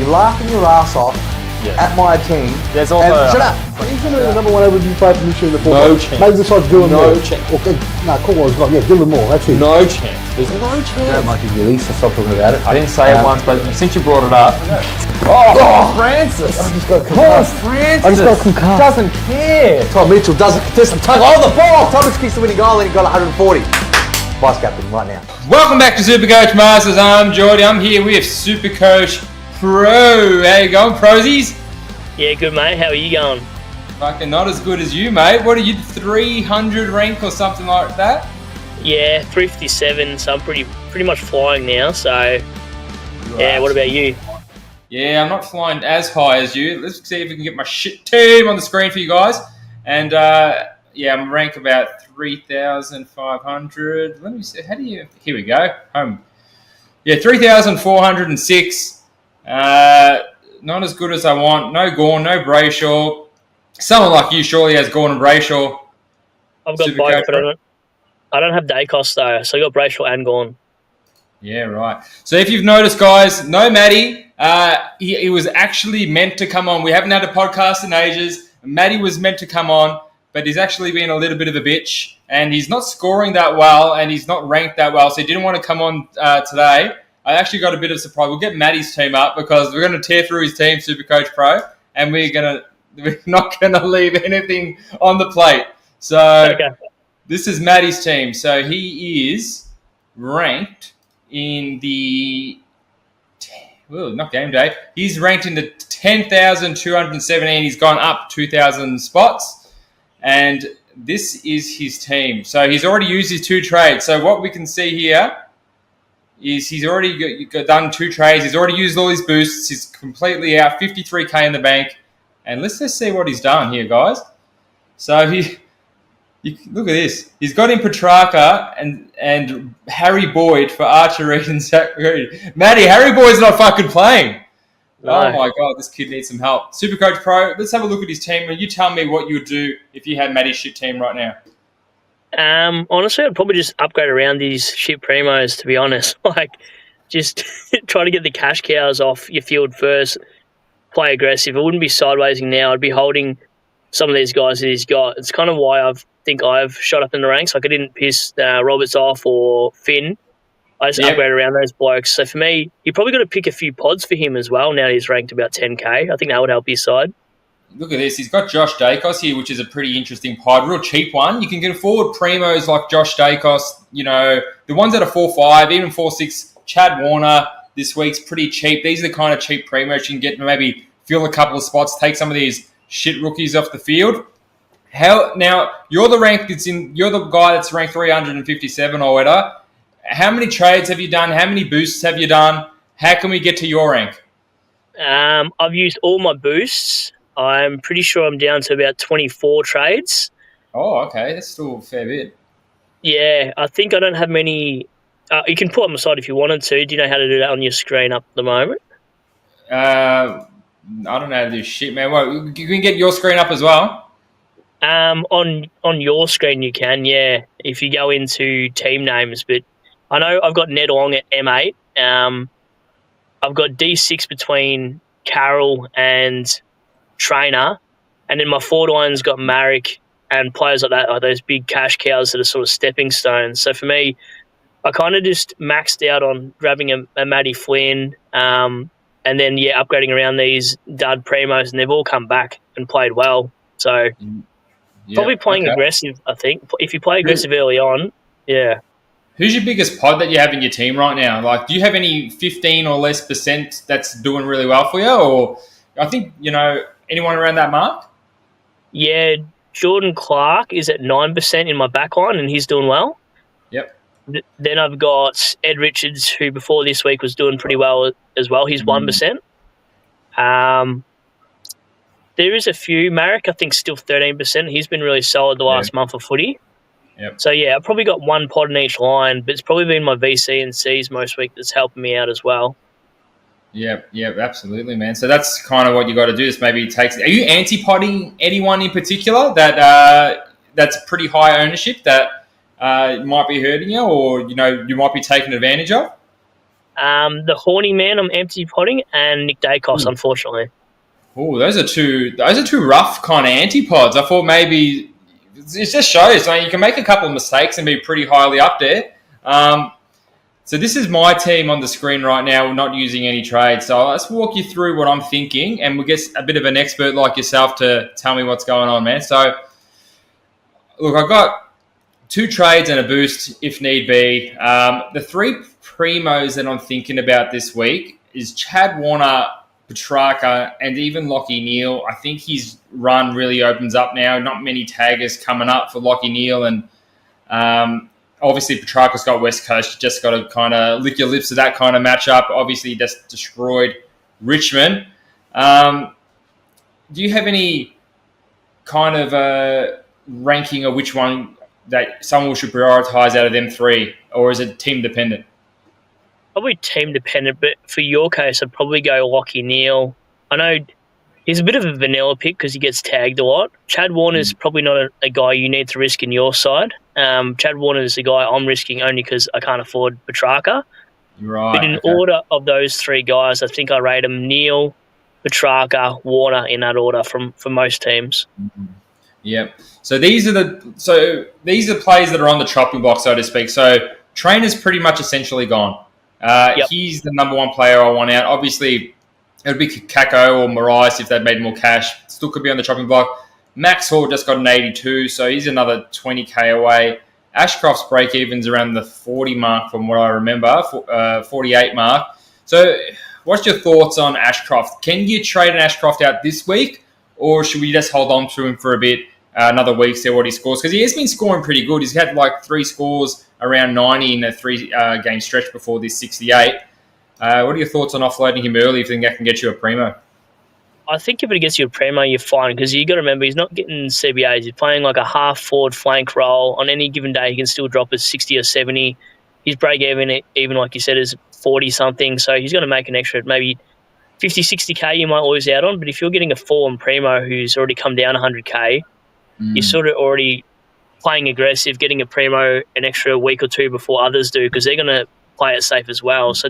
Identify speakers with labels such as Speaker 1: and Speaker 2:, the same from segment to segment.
Speaker 1: You're laughing your ass off at my team.
Speaker 2: There's also...
Speaker 1: shut up! He's going to be the number one overview player for Mission in the fourth.
Speaker 2: No chance.
Speaker 1: Maybe besides Dylan Moore.
Speaker 2: No chance.
Speaker 1: Okay, no, Cornwall's got, Dylan Moore, that's it.
Speaker 2: No chance. There's no chance.
Speaker 1: I don't like his release, so stop talking about it.
Speaker 2: I didn't say it once, but since you brought it up... Francis!
Speaker 1: I just got
Speaker 2: Francis!
Speaker 1: I just got concussed.
Speaker 2: Doesn't care.
Speaker 1: Tom Mitchell doesn't tug on the ball. Thomas kicks the winning goal and he got 140. Vice captain right now.
Speaker 2: Welcome back to SuperCoach Masters. I'm Geordie. I'm here with SuperCoach Pro. How you going, Prosies?
Speaker 3: Yeah, good mate. How are you going?
Speaker 2: Fucking not as good as you, mate. What are you, 300 rank or something like that?
Speaker 3: Yeah, 357. So I'm pretty much flying now. So yeah, what about you?
Speaker 2: Yeah, I'm not flying as high as you. Let's see if we can get my shit team on the screen for you guys. And I'm ranked about 3,500. Let me see. How do you? Here we go. Home. Yeah, 3,406. Not as good as I want. No Gorn, no Brayshaw. Someone like you surely has Gorn and Brayshaw.
Speaker 3: I've got both, but I don't have Dacos though. So I got Brayshaw and Gorn.
Speaker 2: Yeah, right. So if you've noticed, guys, no Matty. He was actually meant to come on. We haven't had a podcast in ages. Matty was meant to come on, but he's actually been a little bit of a bitch, and he's not scoring that well, and he's not ranked that well, so he didn't want to come on today. I actually got a bit of surprise. We'll get Matty's team up because we're going to tear through his team, SuperCoach Pro, and we're not going to leave anything on the plate. So This is Matty's team. So he is ranked in the not game day. He's ranked in the 10,217. He's gone up 2,000 spots, and this is his team. So he's already used his 2 trades. So what we can see here is he's already done 2 trades. He's already used all his boosts. He's completely out, 53k in the bank. And let's just see what he's done here, guys. So look at this. He's got in Petrarca and Harry Boyd for Archer Reed and Zach Reed. Matty, Harry Boyd's not fucking playing. No. Oh my God, this kid needs some help. SuperCoach Pro, let's have a look at his team and you tell me what you would do if you had Matty's shit team right now.
Speaker 3: Honestly, I'd probably just upgrade around these shit primos, to be honest. Like, just try to get the cash cows off your field first, play aggressive. I wouldn't be sidewaysing now. I'd be holding some of these guys that he's got. It's kind of why I've shot up in the ranks. Like, I didn't piss Roberts off or Finn. I just upgrade around those blokes. So for me, you probably got to pick a few pods for him as well. Now he's ranked about 10k. I think that would help his side.
Speaker 2: Look at this. He's got Josh Dacos here, which is a pretty interesting pod. Real cheap one. You can get afford primos like Josh Dacos. You know, the ones that are 4.5, even 4.6. Chad Warner this week's pretty cheap. These are the kind of cheap primos you can get to maybe fill a couple of spots, take some of these shit rookies off the field. Now, you're the guy that's ranked 357 or whatever. How many trades have you done? How many boosts have you done? How can we get to your rank?
Speaker 3: I've used all my boosts. I'm pretty sure I'm down to about 24 trades.
Speaker 2: Oh, okay. That's still a fair bit.
Speaker 3: Yeah, I think I don't have many. You can put on my side if you wanted to. Do you know how to do that on your screen up at the moment?
Speaker 2: I don't know how to do shit, man. Well, you can get your screen up as well.
Speaker 3: On your screen you can, yeah, if you go into team names. But I know I've got Ned Long at M8. I've got D6 between Carroll and Trainer, and then my forward line's got Marek and players like that, like those big cash cows that are sort of stepping stones. So for me, I kind of just maxed out on grabbing a Matty Flynn, and then upgrading around these dud primos, and they've all come back and played well. So probably playing aggressive. I think if you play aggressive early on,
Speaker 2: Who's your biggest pod that you have in your team right now? Like, do you have any 15 or less % that's doing really well for you? Or I think, anyone around that mark?
Speaker 3: Yeah, Jordan Clark is at 9% in my backline, and he's doing well.
Speaker 2: Yep.
Speaker 3: Then I've got Ed Richards, who before this week was doing pretty well as well. He's 1%. There is a few. Marek, I think, still 13%. He's been really solid the last month of footy.
Speaker 2: Yep.
Speaker 3: So, I've probably got one pod in each line, but it's probably been my VC and Cs most week that's helping me out as well.
Speaker 2: Yeah, absolutely, man. So that's kind of what you got to do. Is maybe Are you anti-podding anyone in particular that's pretty high ownership that might be hurting you, or you might be taken advantage of?
Speaker 3: The Horny Man, I'm empty potting, and Nick Dacos, unfortunately.
Speaker 2: Oh, those are two rough kind of antipods. I thought maybe it just shows you can make a couple of mistakes and be pretty highly up there. So this is my team on the screen right now. We're not using any trades. So let's walk you through what I'm thinking, and we'll get a bit of an expert like yourself to tell me what's going on, man. So, look, I've got 2 trades and a boost if need be. The 3 primos that I'm thinking about this week is Chad Warner, Petrarca, and even Lachie Neale. I think his run really opens up now. Not many taggers coming up for Lachie Neale, and obviously Petrarca's got West Coast. You just got to kind of lick your lips to that kind of matchup. Obviously, he just destroyed Richmond. Do you have any kind of ranking of which one that someone should prioritise out of them 3, or is it team dependent?
Speaker 3: Probably team dependent, but for your case, I'd probably go Lachie Neale. I know he's a bit of a vanilla pick because he gets tagged a lot. Chad Warner's probably not a guy you need to risk in your side. Chad Warner's the guy I'm risking only because I can't afford Petrarca.
Speaker 2: Right.
Speaker 3: But in order of those 3 guys, I think I rate them Neale, Petrarca, Warner in that order for most teams.
Speaker 2: Mm-hmm. Yep. So these are the players that are on the chopping block, so to speak. So Trainer's pretty much essentially gone. He's the number 1 player I want out. Obviously, it would be Kako or Marais if they'd made more cash. Still could be on the chopping block. Max Hall just got an 82, so he's another 20k away. Ashcroft's break-even's around the 40 mark from what I remember, 48 mark. So what's your thoughts on Ashcroft? Can you trade an Ashcroft out this week, or should we just hold on to him for a bit, another week, see what he scores? Because he has been scoring pretty good. He's had like 3 scores around 90 in a 3-game stretch before this 68. What are your thoughts on offloading him early if you think that can get you a primo?
Speaker 3: I think if it gets you a primo, you're fine because you got to remember he's not getting CBAs. He's playing like a half forward flank role. On any given day, he can still drop a 60 or 70. His break even like you said, is 40 something. So he's going to make an extra maybe 50, 60k. You might lose out on. But if you're getting a fallen primo who's already come down 100k, you're sort of already playing aggressive, getting a primo an extra week or 2 before others do because they're going to play it safe as well. So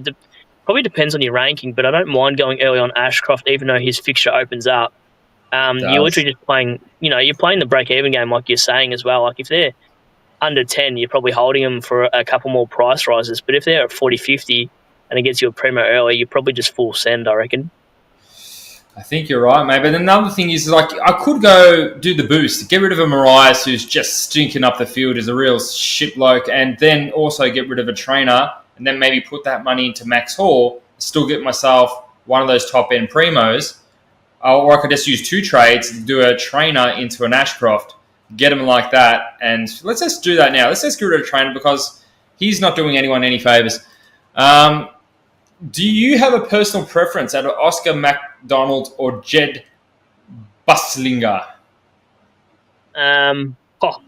Speaker 3: probably depends on your ranking, but I don't mind going early on Ashcroft, even though his fixture opens up. You're literally just playing, you're playing the break-even game like you're saying as well. Like if they're under 10, you're probably holding them for a couple more price rises. But if they're at 40, 50 and it gets you a primo early, you're probably just full send, I reckon.
Speaker 2: I think you're right, mate. But another thing is, like, I could go do the boost, get rid of a Marais who's just stinking up the field as a real shit bloke, and then also get rid of a trainer, and then maybe put that money into Max Hall, still get myself one of those top-end primos, or I could just use 2 trades, do a trainer into an Ashcroft, get him like that, and let's just do that now. Let's just get rid of a trainer because he's not doing anyone any favours. Do you have a personal preference out of Oscar MacDonald or Jed Buslinger?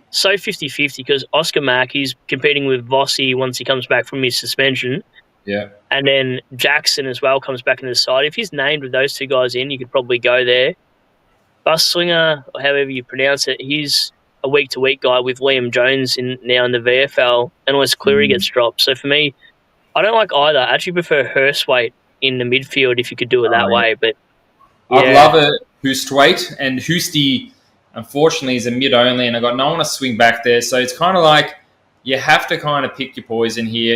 Speaker 3: So 50-50 because Oscar Mack, he's competing with Vossi once he comes back from his suspension.
Speaker 2: Yeah.
Speaker 3: And then Jackson as well comes back into the side. If he's named with those 2 guys in, you could probably go there. Buslinger, or however you pronounce it, he's a week-to-week guy with Liam Jones now in the VFL, unless Cleary gets dropped. So for me, I don't like either. I actually prefer Hurstwaite in the midfield if you could do it that way. But yeah.
Speaker 2: I'd love a Hurstwaite, and Hoosty, unfortunately, is a mid-only, and I've got no one to swing back there. So it's kind of like you have to kind of pick your poison here.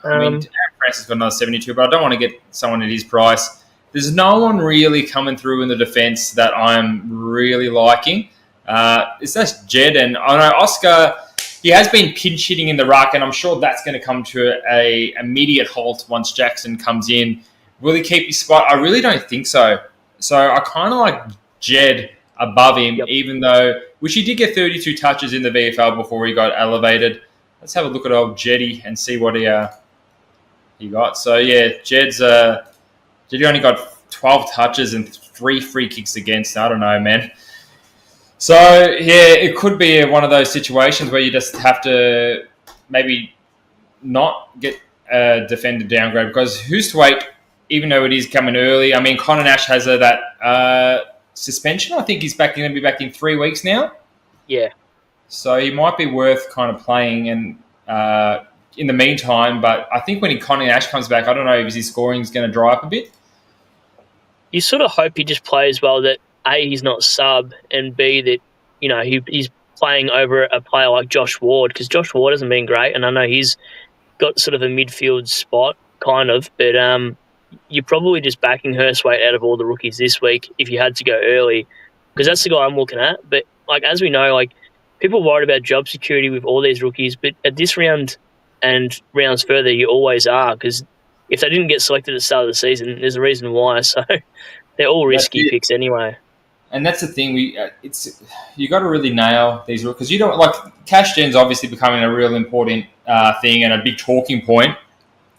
Speaker 2: I mean, Francis got another 72, but I don't want to get someone at his price. There's no one really coming through in the defence that I'm really liking. It's just Jed, and I know Oscar, he has been pinch hitting in the ruck, and I'm sure that's going to come to a immediate halt once Jackson comes in. Will he keep his spot? I really don't think so. So I kind of like Jed above him, even though, which he did get 32 touches in the VFL before he got elevated. Let's have a look at old Jeddy and see what he got. So yeah, Jeddy only got 12 touches and 3 free kicks against. I don't know, man. So yeah, it could be one of those situations where you just have to maybe not get a defender downgrade because Hurstwaite, even though it is coming early, I mean, Connor Nash has that suspension. I think he's going to be back in 3 weeks now.
Speaker 3: Yeah.
Speaker 2: So he might be worth kind of playing and in the meantime. But I think when Connie Ash comes back, I don't know if his scoring is going to dry up a bit.
Speaker 3: You sort of hope he just plays well, that A, he's not sub, and B, that, you know, he's playing over a player like Josh Ward, because Josh Ward hasn't been great, and I know he's got sort of a midfield spot, kind of, but you're probably just backing Hurstwaite out of all the rookies this week if you had to go early, because that's the guy I'm looking at. But, like, as we know, like, people are worried about job security with all these rookies, but at this round and rounds further, you always are, because if they didn't get selected at the start of the season, there's a reason why. So they're all risky picks anyway.
Speaker 2: And that's the thing. You got to really nail these, because you don't, like, cash gen's obviously becoming a real important thing and a big talking point,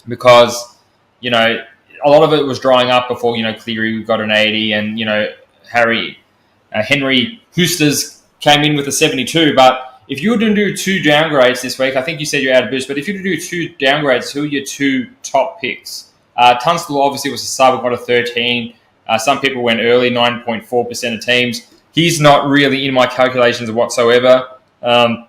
Speaker 2: because, you know, a lot of it was drying up before, you know, Cleary got an 80, and, you know, Henry Hoosters came in with a 72. But if you were to do 2 downgrades this week, I think you said you're out of boost, but if you were to do 2 downgrades, who are your 2 top picks? Tunstall obviously was a sub, got a 13. Some people went early, 9.4% of teams. He's not really in my calculations whatsoever. Probably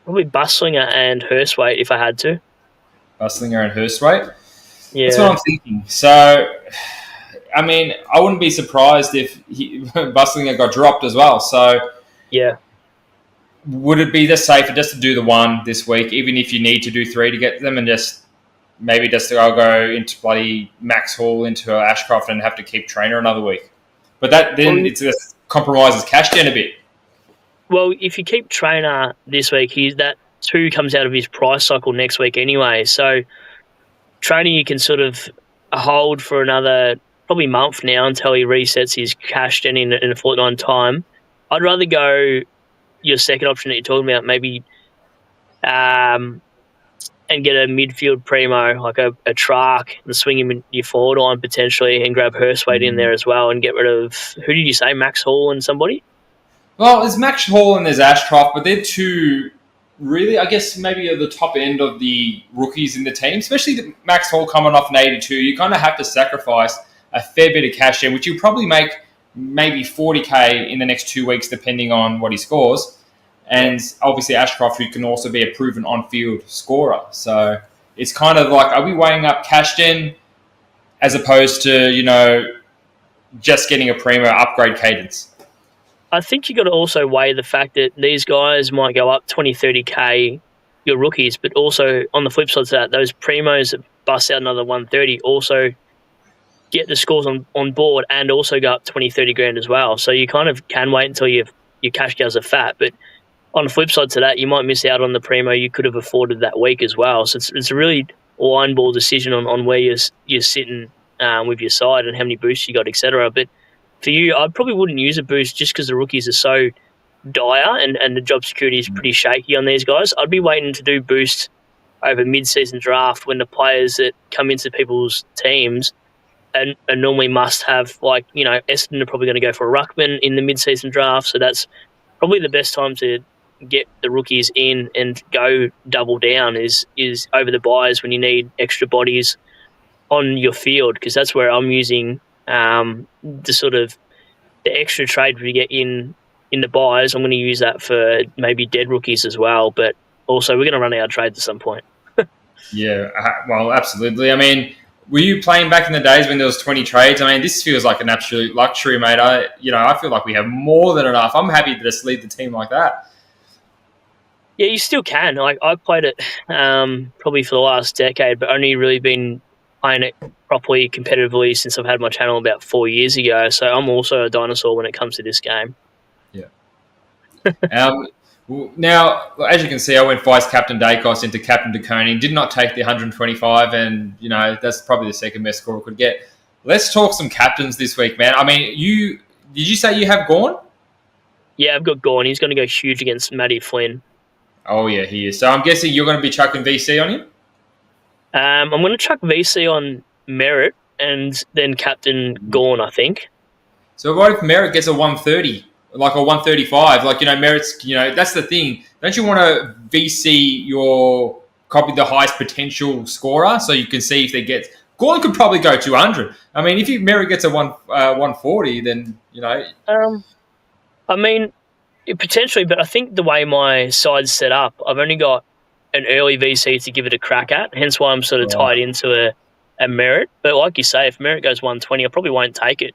Speaker 3: Bustlinger and Hurstwaite if I had to.
Speaker 2: Bustlinger and Hurstwaite?
Speaker 3: Yeah.
Speaker 2: That's what I'm thinking. So, I mean, I wouldn't be surprised if Bustlinger got dropped as well. So,
Speaker 3: yeah.
Speaker 2: Would it be just safer just to do the 1 this week, even if you need to do 3 to get them, and just maybe just I'll go into bloody Max Hall into Ashcroft and have to keep Trainer another week? But it just compromises cash gen a bit.
Speaker 3: Well, if you keep Trainer this week, that 2 comes out of his price cycle next week anyway. So Trainer you can sort of hold for another probably month now until he resets his cash gen in a fortnight time. I'd rather go your second option that you're talking about, maybe and get a midfield primo, like a Trark, and swing him in your forward line potentially, and grab Hurstwaite in there as well, and get rid of, who did you say, Max Hall and somebody?
Speaker 2: Well, there's Max Hall and there's Ashcroft, but they're 2 really, I guess, maybe at the top end of the rookies in the team, especially Max Hall coming off an 82. You kind of have to sacrifice a fair bit of cash in, which you probably make maybe 40K in the next 2 weeks, depending on what he scores. And obviously Ashcroft, who can also be a proven on-field scorer. So it's kind of like, are we weighing up cash gen as opposed to, you know, just getting a primo upgrade cadence?
Speaker 3: I think you got to also weigh the fact that these guys might go up 20, 30K, your rookies, but also on the flip side to that, those primos that bust out another 130 also get the scores on board and also go up 20, 30 grand as well. So you kind of can wait until your cash cows are fat, but on the flip side to that, you might miss out on the primo you could have afforded that week as well. So it's a really line ball decision on where you're sitting with your side and how many boosts you got, etc. But for you, I probably wouldn't use a boost just because the rookies are so dire and the job security is pretty shaky on these guys. I'd be waiting to do boost over mid-season draft when the players that come into people's teams and normally must have, like, you know, Essendon are probably going to go for a ruckman in the mid-season draft, so that's probably the best time to get the rookies in and go double down is over the buys when you need extra bodies on your field, because that's where I'm using the sort of the extra trade we get in the buys. I'm going to use that for maybe dead rookies as well, but also we're going to run out of trades at some point.
Speaker 2: Yeah, well, absolutely. I mean, were you playing back in the days when there was 20 trades? I mean, this feels like an absolute luxury, mate. I feel like we have more than enough. I'm happy to just lead the team like that.
Speaker 3: Yeah, you still can. I played it probably for the last decade, but only really been playing it properly competitively since I've had my channel about 4 years ago. So I'm also a dinosaur when it comes to this game.
Speaker 2: Yeah. Now, as you can see, I went vice captain Dacos into captain DeConing. Did not take the 125, and that's probably the second best score we could get. Let's talk some captains this week, man. I mean, did you say you have Gawn?
Speaker 3: Yeah, I've got Gawn. He's going to go huge against Matty Flynn.
Speaker 2: Oh yeah, he is. So I'm guessing you're going to be chucking VC on him?
Speaker 3: I'm going to chuck VC on Merritt and then captain Gawn, I think.
Speaker 2: So what if Merritt gets a 130, like a 135? Like, Merritt's, that's the thing. Don't you want to VC your copy the highest potential scorer so you can see if they get... Gawn could probably go 200. I mean, if Merritt gets a 140, then,
Speaker 3: I mean, Potentially, but I think the way my side's set up, I've only got an early VC to give it a crack at, hence why I'm sort of tied into a merit. But like you say, if merit goes 120, I probably won't take it.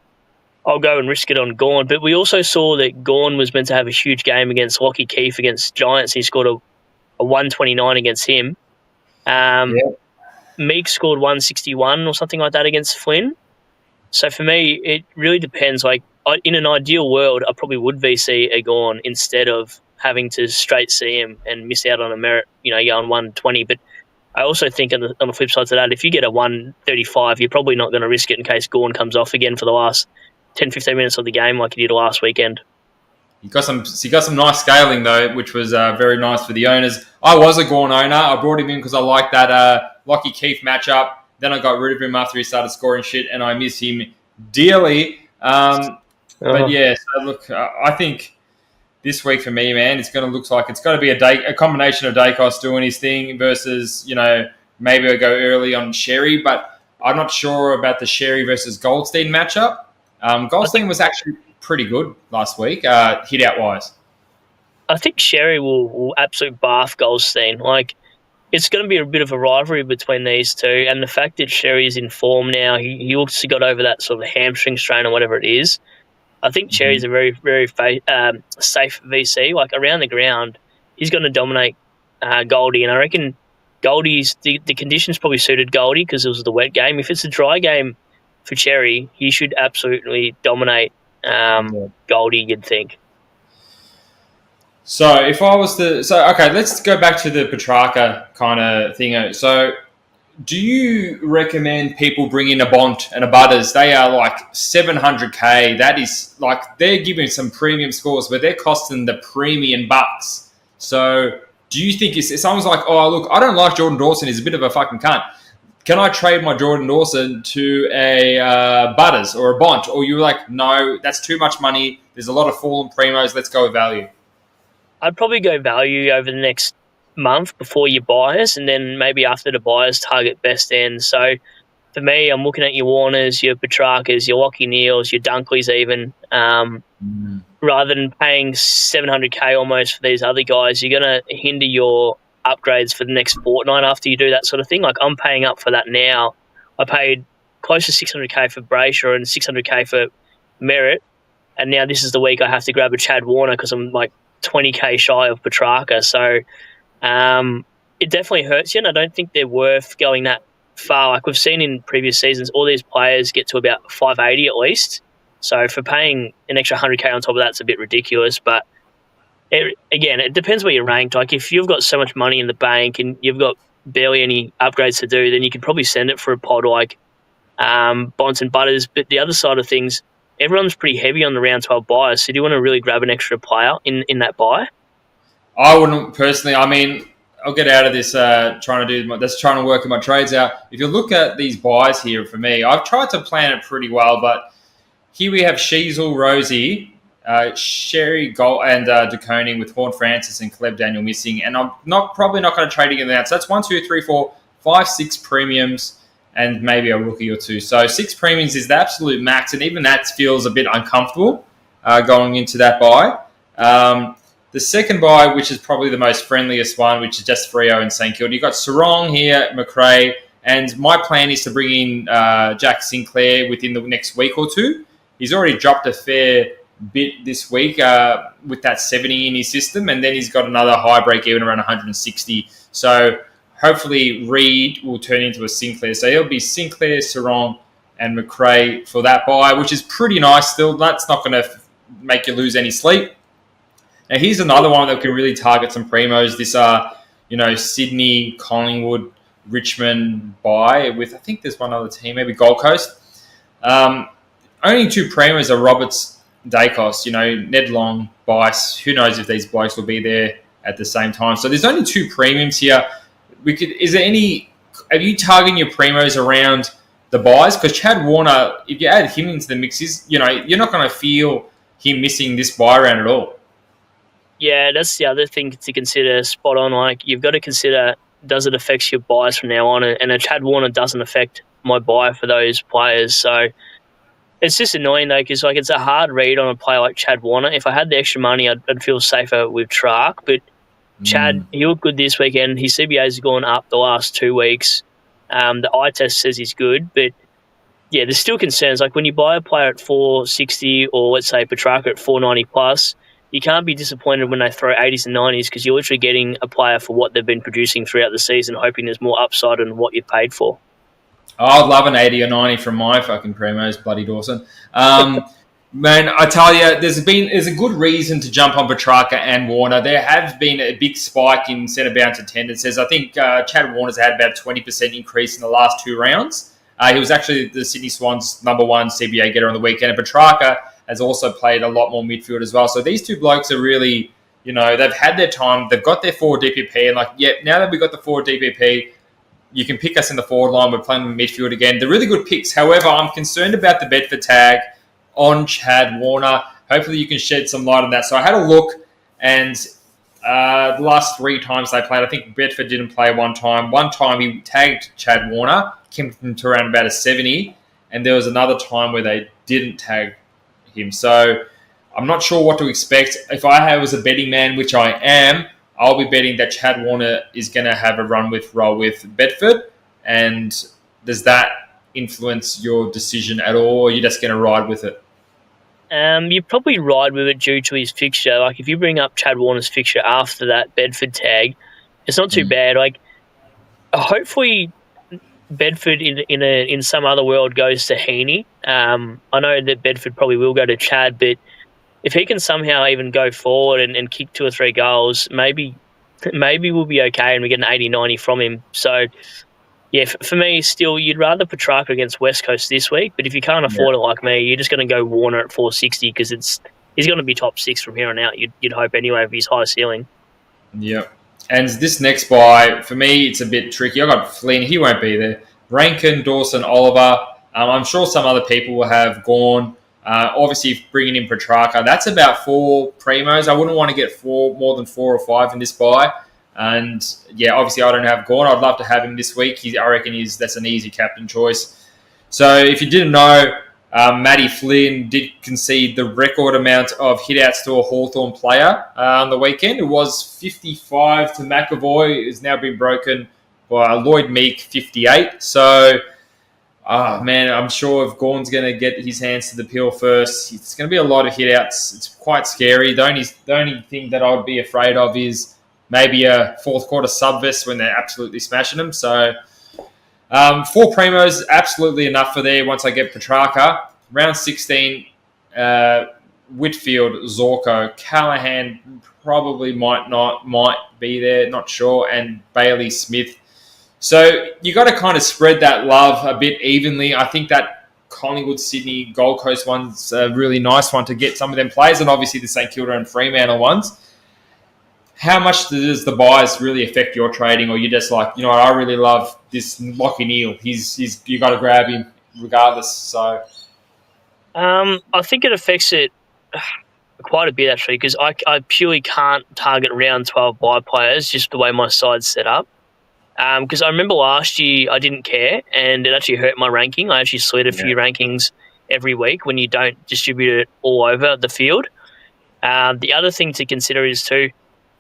Speaker 3: I'll go and risk it on Gawn. But we also saw that Gawn was meant to have a huge game against Lockie Keefe against Giants. He scored a 129 against him. Meek scored 161 or something like that against Flynn. So for me, it really depends. Like, in an ideal world, I probably would VC a Gawn instead of having to straight see him and miss out on a merit, going 120. But I also think on the flip side to that, if you get a 135, you're probably not going to risk it in case Gawn comes off again for the last 10, 15 minutes of the game like he did last weekend.
Speaker 2: You got some nice scaling though, which was very nice for the owners. I was a Gawn owner. I brought him in because I liked that Lockie Keefe matchup. Then I got rid of him after he started scoring shit, and I miss him dearly. But yeah, so look, I think this week for me, man, it's going to look like it's going to be a combination of Dacos doing his thing versus, maybe I go early on Sherry, but I'm not sure about the Sherry versus Goldstein matchup. Goldstein was actually pretty good last week, hit-out wise.
Speaker 3: I think Sherry will absolutely bath Goldstein. Like, it's going to be a bit of a rivalry between these two, and the fact that Sherry's in form now, he also got over that sort of hamstring strain or whatever it is. I think Cherry's a very, very safe VC. Like, around the ground, he's going to dominate Goldie, and I reckon Goldie's the conditions probably suited Goldie because it was the wet game. If it's a dry game for Cherry, he should absolutely dominate Goldie, you'd think.
Speaker 2: So if I was okay, let's go back to the Petrarca kind of thing. So do you recommend people bring in a Bont and a Butters? They are like 700K. That is like, they're giving some premium scores, but they're costing the premium bucks. So do you think if someone's like, oh, look, I don't like Jordan Dawson, he's a bit of a fucking cunt. Can I trade my Jordan Dawson to a Butters or a Bont? Or you're like, no, that's too much money. There's a lot of fallen primos. Let's go with value.
Speaker 3: I'd probably go value over the next month before your buyers, and then maybe after the buyers target best end. So for me, I'm looking at your Warners, your Petrarcas, your Lockie Neals, your Dunkleys even. Rather than paying 700K almost for these other guys, you're going to hinder your upgrades for the next fortnight after you do that sort of thing. Like, I'm paying up for that now. I paid close to 600K for Brayshaw and 600K for Merritt, and now this is the week I have to grab a Chad Warner because I'm like 20K shy of Petrarca. So it definitely hurts you, and I don't think they're worth going that far. Like we've seen in previous seasons, all these players get to about 580 at least. So for paying an extra 100K on top of that, it's a bit ridiculous. But it depends where you're ranked. Like if you've got so much money in the bank and you've got barely any upgrades to do, then you can probably send it for a pod like Bonds and Butters. But the other side of things, everyone's pretty heavy on the round 12 buyers. So do you want to really grab an extra player in that buy?
Speaker 2: I wouldn't personally. I mean, I'll get out of this trying to work my trades out. If you look at these buys here for me, I've tried to plan it pretty well, but here we have Sheasel, Rosie, Sherry, Gold, and DeConing with Horn Francis and Caleb Daniel missing, and I'm probably not going to trade again. So that's 1, 2, 3, 4, 5, 6 premiums, and maybe a rookie or two. So 6 premiums is the absolute max, and even that feels a bit uncomfortable going into that buy. The second buy, which is probably the most friendliest one, which is just Freo and St Kilda. You've got Sarong here, McRae, and my plan is to bring in Jack Sinclair within the next week or two. He's already dropped a fair bit this week with that 70 in his system, and then he's got another high break even around 160. So hopefully Reed will turn into a Sinclair. So he'll be Sinclair, Sarong, and McRae for that buy, which is pretty nice still. That's not going to make you lose any sleep. Now, here's another one that can really target some primos. This, Sydney, Collingwood, Richmond buy with, I think there's one other team, maybe Gold Coast. Only 2 primos are Roberts, Dacos, Ned Long, Bice. Who knows if these blokes will be there at the same time. So there's only 2 premiums here. Are you targeting your primos around the buys? Because Chad Warner, if you add him into the mixes, you're not going to feel him missing this buy round at all.
Speaker 3: Yeah, that's the other thing to consider. Spot on. Like, you've got to consider, does it affect your buys from now on? And a Chad Warner doesn't affect my buy for those players. So It's just annoying though, because like it's a hard read on a player like Chad Warner. If I had the extra money, I'd feel safer with Trark. But Chad, he looked good this weekend. His CBA's gone up the last 2 weeks. The eye test says he's good, but yeah, there's still concerns. Like when you buy a player at 460 or let's say Petrarca at 490 plus, you can't be disappointed when they throw 80s and 90s because you're literally getting a player for what they've been producing throughout the season, hoping there's more upside than what you've paid for.
Speaker 2: Oh, I'd love an 80 or 90 from my fucking primos, bloody Dawson. Man, I tell you, there's a good reason to jump on Petrarca and Warner. There has been a big spike in centre bounce attendances. I think Chad Warner's had about a 20% increase in the last 2 rounds. He was actually the Sydney Swans' number 1 CBA getter on the weekend. And Petrarca has also played a lot more midfield as well. So these two blokes are really, they've had their time. They've got their 4 DPP. And now that we've got the 4 DPP, you can pick us in the forward line. We're playing midfield again. They're really good picks. However, I'm concerned about the Bedford tag on Chad Warner. Hopefully you can shed some light on that. So I had a look, and the last 3 times they played, I think Bedford didn't play one time. One time he tagged Chad Warner, came to around about a 70, and there was another time where they didn't tag him. So I'm not sure what to expect. If I was a betting man, which I am, I'll be betting that Chad Warner is going to have a roll with Bedford. And does that influence your decision at all, or are you just going to ride with it?
Speaker 3: You probably ride with it due to his fixture. Like if you bring up Chad Warner's fixture after that Bedford tag, it's not too bad. Like hopefully Bedford in some other world goes to Heaney. I know that Bedford probably will go to Chad, but if he can somehow even go forward and kick 2 or 3 goals, maybe we'll be okay and we get an 80-90 from him. So, yeah, for me, still, you'd rather Petrarca against West Coast this week, but if you can't afford it like me, you're just going to go Warner at 460 because he's going to be top 6 from here on out, you'd hope anyway, with his high ceiling.
Speaker 2: Yep. And this next buy, for me, it's a bit tricky. I got Flynn. He won't be there. Rankin, Dawson, Oliver. I'm sure some other people will have gone. Obviously, bringing in Petrarca, that's about 4 primos. I wouldn't want to get more than 4 or 5 in this buy. And, yeah, obviously, I don't have Gorn. I'd love to have him this week. I reckon that's an easy captain choice. So, if you didn't know, Matty Flynn did concede the record amount of hitouts to a Hawthorn player on the weekend. It was 55 to McAvoy. It's now been broken by Lloyd Meek, 58. So, man, I'm sure if Gorn's going to get his hands to the pill first, it's going to be a lot of hitouts. It's quite scary. The only thing that I would be afraid of is maybe a fourth quarter subvest when they're absolutely smashing them. So 4 primos, absolutely enough for there once I get Petrarca. Round 16, Whitfield, Zorko, Callahan probably might be there, not sure, and Bailey Smith. So you got to kind of spread that love a bit evenly. I think that Collingwood, Sydney, Gold Coast one's a really nice one to get some of them players, and obviously the St Kilda and Fremantle ones. How much does the buys really affect your trading, or you just like, I really love this Lockie Neal. He's you got to grab him regardless. So,
Speaker 3: I think it affects it quite a bit actually, because I purely can't target round 12 buy players just the way my side's set up. Because I remember last year I didn't care, and it actually hurt my ranking. I actually slid a few rankings every week when you don't distribute it all over the field. The other thing to consider is too,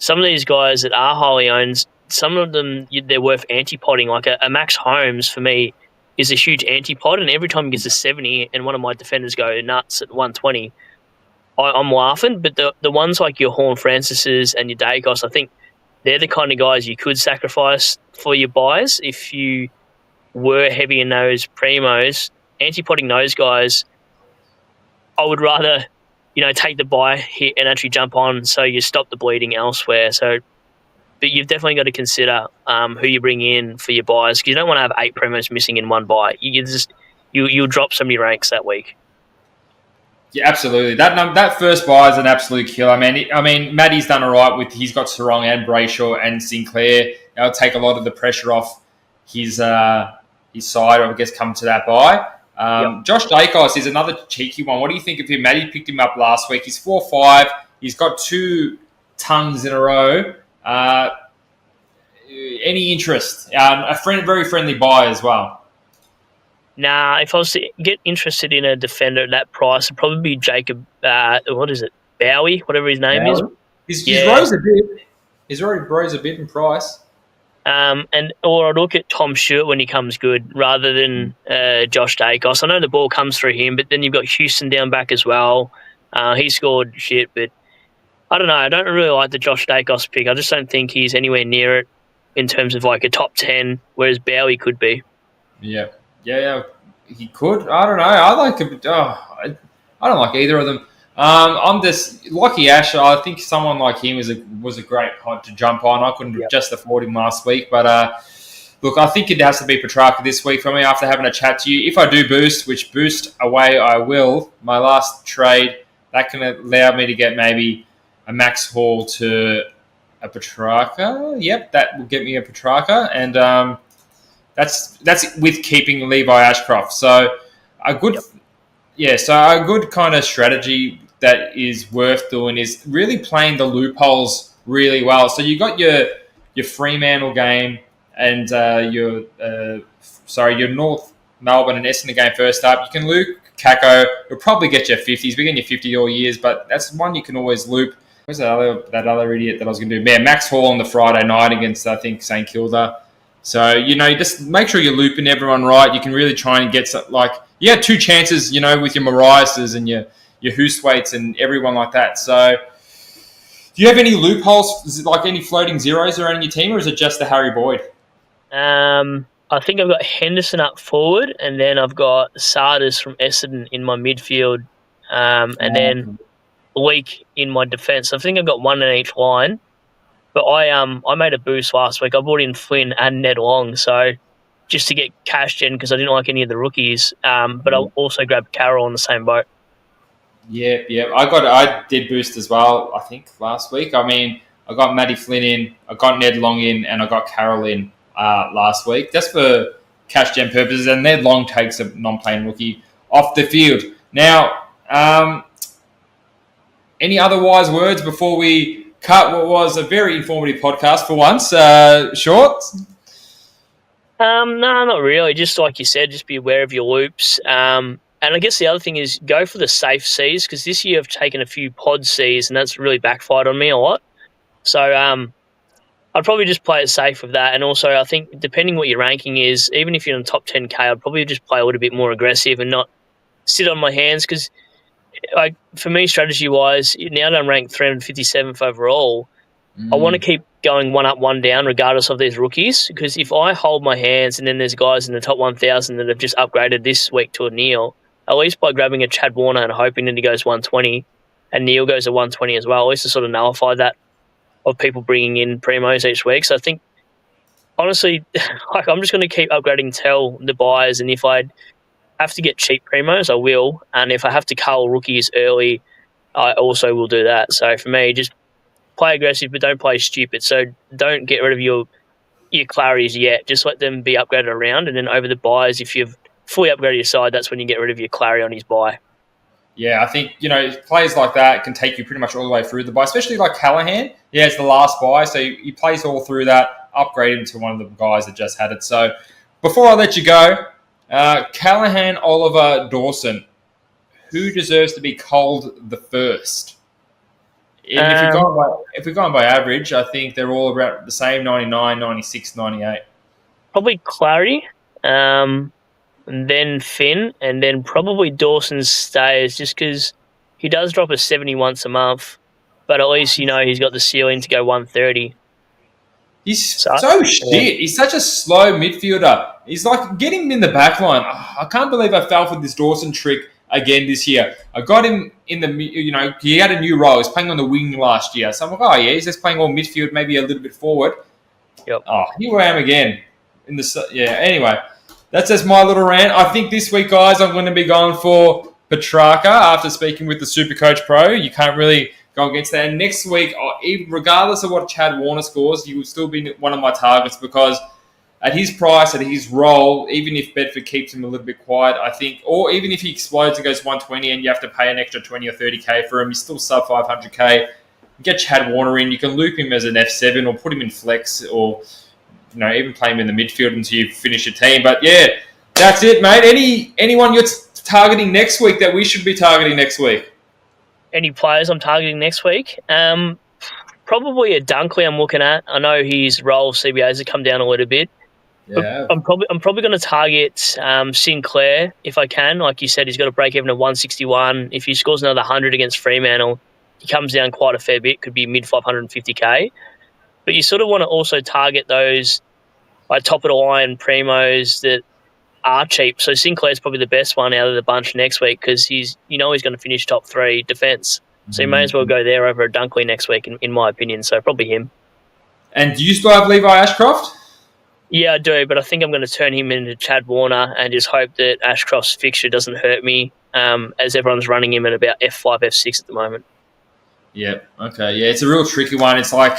Speaker 3: some of these guys that are highly owned, some of them, they're worth anti-podding. Like a Max Holmes, for me, is a huge anti-pod, and every time he gets a 70 and one of my defenders go nuts at 120, I'm laughing. But the ones like your Horn Francises and your Dacos, I think they're the kind of guys you could sacrifice for your buys if you were heavy in those primos. Anti-podding those guys, I would rather take the buy hit and actually jump on so you stop the bleeding elsewhere. So, but you've definitely got to consider who you bring in for your buys, because you don't want to have 8 primos missing in one buy. You'll drop some of your ranks that week.
Speaker 2: Yeah, absolutely. That first buy is an absolute killer. I mean, Matty's done all right with. He's got Sarong and Brayshaw and Sinclair. That'll take a lot of the pressure off his side, I guess, come to that buy. Josh Dacos is another cheeky one. What do you think of him? Matty picked him up last week. He's 4.5. He's got 2 tongues in a row. Any interest? Very friendly buy as well.
Speaker 3: Nah, if I was to get interested in a defender at that price, it'd probably be Jacob, what is it, Bowie, whatever his name is.
Speaker 2: He's rose a bit. He's already rose a bit in price.
Speaker 3: Or I'd look at Tom Stewart when he comes good rather than Josh Dacos. I know the ball comes through him, but then you've got Houston down back as well. He scored shit, but I don't know. I don't really like the Josh Dacos pick. I just don't think he's anywhere near it in terms of like a top 10, whereas Bowie could be.
Speaker 2: Yeah, he could. I don't know. I like him. I don't like either of them. I'm just Lucky Ash. I think someone like him was a great pod to jump on. I couldn't just afford him last week, but look, I think it has to be Petrarca this week for me after having a chat to you. If I do boost, which boost away I will, my last trade that can allow me to get maybe a Max Hall to a Petrarca. Yep, that will get me a Petrarca, and that's with keeping Levi Ashcroft. So a good. Yeah, so a good kind of strategy that is worth doing is really playing the loopholes really well. So you got your Fremantle game and your North Melbourne and Essendon game first up. You can loop Kako. You'll probably get your 50s. We're getting your 50 all years, but that's one you can always loop. Where's that other idiot that I was going to do? Yeah, Max Hall on the Friday night against, I think, St Kilda. So, just make sure you're looping everyone right. You can really try and get you had 2 chances, with your Mariases and your Hooswaits and everyone like that. So, do you have any loopholes? Is it like any floating zeros around your team, or is it just the Harry Boyd?
Speaker 3: I think I've got Henderson up forward, and then I've got Sardis from Essendon in my midfield, and then Leak in my defence. I think I've got one in each line. But I made a boost last week. I brought in Flynn and Ned Long, so just to get cash gen because I didn't like any of the rookies. But I also grabbed Carroll on the same boat.
Speaker 2: Yeah. I did boost as well, I think, last week. I mean, I got Matty Flynn in, I got Ned Long in, and I got Carroll in last week. Just for cash gen purposes, and Ned Long takes a non-playing rookie off the field. Now, any other wise words before we cut what was a very informative podcast for once? Short?
Speaker 3: No, not really. Just like you said, just be aware of your loops. And I guess the other thing is go for the safe Cs, because this year I've taken a few pod Cs and that's really backfired on me a lot. So I'd probably just play it safe with that. And also I think depending what your ranking is, even if you're in the top 10K, I'd probably just play a little bit more aggressive and not sit on my hands, because for me, strategy-wise, now that I'm ranked 357th overall, I want to keep going one up, one down, regardless of these rookies, because if I hold my hands and then there's guys in the top 1,000 that have just upgraded this week to a Neil, at least by grabbing a Chad Warner and hoping that he goes 120 and Neil goes to 120 as well, at least to sort of nullify that of people bringing in primos each week. So I think, honestly, I'm just going to keep upgrading Tell the buyers, and if I have to get cheap primos, I will. And if I have to cull rookies early, I also will do that. So for me, just play aggressive, but don't play stupid. So don't get rid of your Claries yet. Just let them be upgraded around. And then over the buys, if you've fully upgraded your side, that's when you get rid of your Clary on his buy.
Speaker 2: Yeah, I think, players like that can take you pretty much all the way through the buy, especially like Callahan. He has the last buy, so he plays all through that, upgrade him to one of the guys that just had it. So before I let you go, Callahan, Oliver, Dawson. Who deserves to be culled the first? And if we're going by average, I think they're all about the same, 99, 96, 98.
Speaker 3: Probably Clary, and then Finn, and then probably Dawson stays, just because he does drop a 70 once a month, but at least he's got the ceiling to go 130.
Speaker 2: He's so shit. He's such a slow midfielder. He's like, get him in the back line. I can't believe I fell for this Dawson trick again this year. I got him in the, he had a new role. He was playing on the wing last year. So I'm like, he's just playing all midfield, maybe a little bit forward.
Speaker 3: Yep.
Speaker 2: Here I am again. Anyway, that's just my little rant. I think this week, guys, I'm going to be going for Petrarca after speaking with the SuperCoach Pro. You can't really go against that. And next week, regardless of what Chad Warner scores, he will still be one of my targets, because at his price, at his role, even if Bedford keeps him a little bit quiet, I think, or even if he explodes and goes 120 and you have to pay an extra 20 or 30K for him, he's still sub 500K. Get Chad Warner in. You can loop him as an F7 or put him in flex, or even play him in the midfield until you finish your team. But yeah, That's it, mate. Anyone you're targeting next week that we should be targeting next week?
Speaker 3: Any players I'm targeting next week? Probably a Dunkley I'm looking at. I know his role CBAs have come down a little bit.
Speaker 2: Yeah.
Speaker 3: I'm probably going to target Sinclair if I can. Like you said, he's got to break even at 161. If he scores another 100 against Fremantle, he comes down quite a fair bit. Could be mid 550k. But you sort of want to also target those like top of the line primos that are cheap. So Sinclair's probably the best one out of the bunch next week because he's going to finish top 3 defence. So you may as well go there over a Dunkley next week, in my opinion. So probably him.
Speaker 2: And do you still have Levi Ashcroft?
Speaker 3: Yeah, I do, but I think I'm going to turn him into Chad Warner and just hope that Ashcroft's fixture doesn't hurt me as everyone's running him at about F5, F6 at the moment.
Speaker 2: Yep. Okay. Yeah, it's a real tricky one. It's like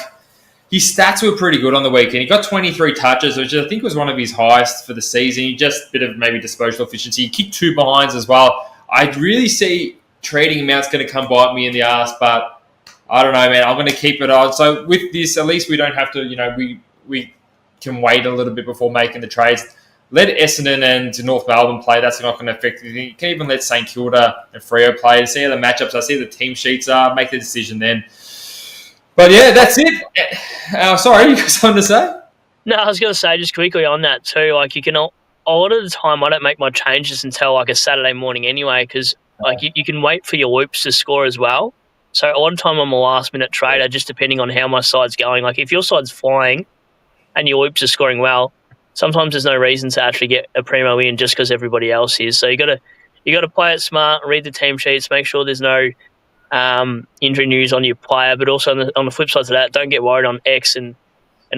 Speaker 2: his stats were pretty good on the weekend. He got 23 touches, which I think was one of his highest for the season. He just a bit of maybe disposal efficiency. He kicked 2 behinds as well. I really see trading him out's going to come bite me in the ass, but I don't know, man. I'm going to keep it on. So with this, at least we don't have to, we can wait a little bit before making the trades. Let Essendon and North Melbourne play. That's not going to affect anything. You can even let St Kilda and Freo play. See how the matchups are. See how the team sheets are. Make the decision then. But yeah, that's it. Sorry, you got something to say?
Speaker 3: No, I was going to say just quickly on that too. Like you can, a lot of the time I don't make my changes until like a Saturday morning anyway, because like you can wait for your whoops to score as well. So a lot of time I'm a last minute trader, just depending on how my side's going. Like if your side's flying and your whoops are scoring well, sometimes there's no reason to actually get a primo in just because everybody else is. So you got to play it smart, read the team sheets, make sure there's no injury news on your player. But also on the flip side to that, don't get worried on X and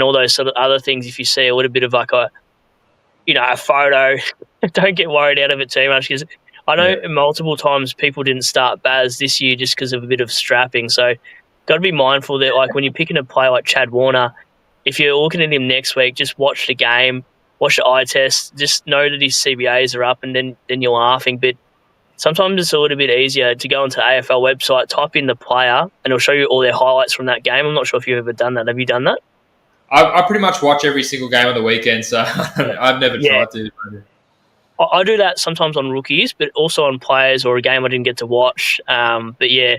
Speaker 3: all those sort of other things. If you see a little bit of like a photo, don't get worried out of it too much because I know multiple times people didn't start Baz this year just because of a bit of strapping. So got to be mindful that like when you're picking a player like Chad Warner, if you're looking at him next week, just watch the game, watch the eye test, just know that his CBAs are up and then you're laughing. But sometimes it's a little bit easier to go onto the AFL website, type in the player, and it'll show you all their highlights from that game. I'm not sure if you've ever done that. Have you done that?
Speaker 2: I pretty much watch every single game of the weekend, so I've never tried to.
Speaker 3: I do that sometimes on rookies, but also on players or a game I didn't get to watch. But yeah,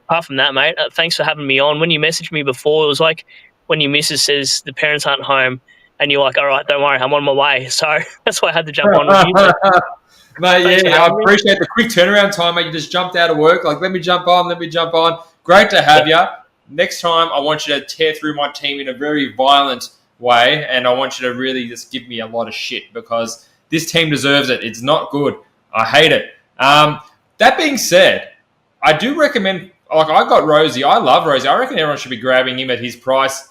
Speaker 3: apart from that, mate, thanks for having me on. When you messaged me before, it was like when your missus says the parents aren't home and you're like, all right, don't worry, I'm on my way. So that's why I had to jump on with you.
Speaker 2: Mate, yeah, I appreciate the quick turnaround time, mate. You just jumped out of work. Like, let me jump on. Great to have you. Next time, I want you to tear through my team in a very violent way, and I want you to really just give me a lot of shit because this team deserves it. It's not good. I hate it. That being said, I do recommend, like I got Rosie. I love Rosie. I reckon everyone should be grabbing him at his price,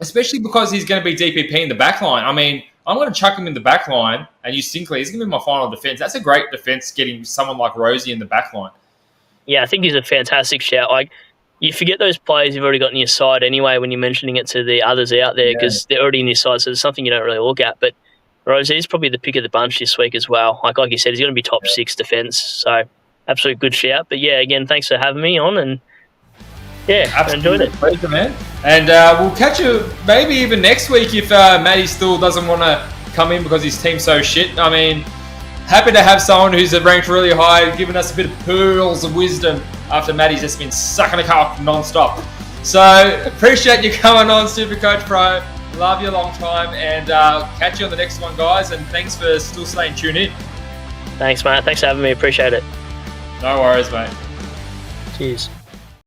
Speaker 2: especially because he's going to be DPP in the back line. I mean, I'm going to chuck him in the back line and use Sinclair. He's going to be my final defence. That's a great defence getting someone like Rosie in the back line.
Speaker 3: Yeah, I think he's a fantastic shout. Like, you forget those players you've already got in your side anyway when you're mentioning it to the others out there because they're already in your side, so it's something you don't really look at. But Rosie is probably the pick of the bunch this week as well. Like you said, he's going to be top 6 defence, so absolute good shout. But yeah, again, thanks for having me on, and yeah, I enjoyed it.
Speaker 2: Pleasure, man. And we'll catch you maybe even next week if Matty still doesn't want to come in because his team's so shit. I mean, happy to have someone who's ranked really high, giving us a bit of pearls of wisdom after Matty's just been sucking a cock non-stop. So appreciate you coming on, SuperCoach Pro. Love you a long time, and catch you on the next one, guys. And thanks for still staying tuned in.
Speaker 3: Thanks, mate. Thanks for having me. Appreciate it.
Speaker 2: No worries, mate.
Speaker 3: Cheers.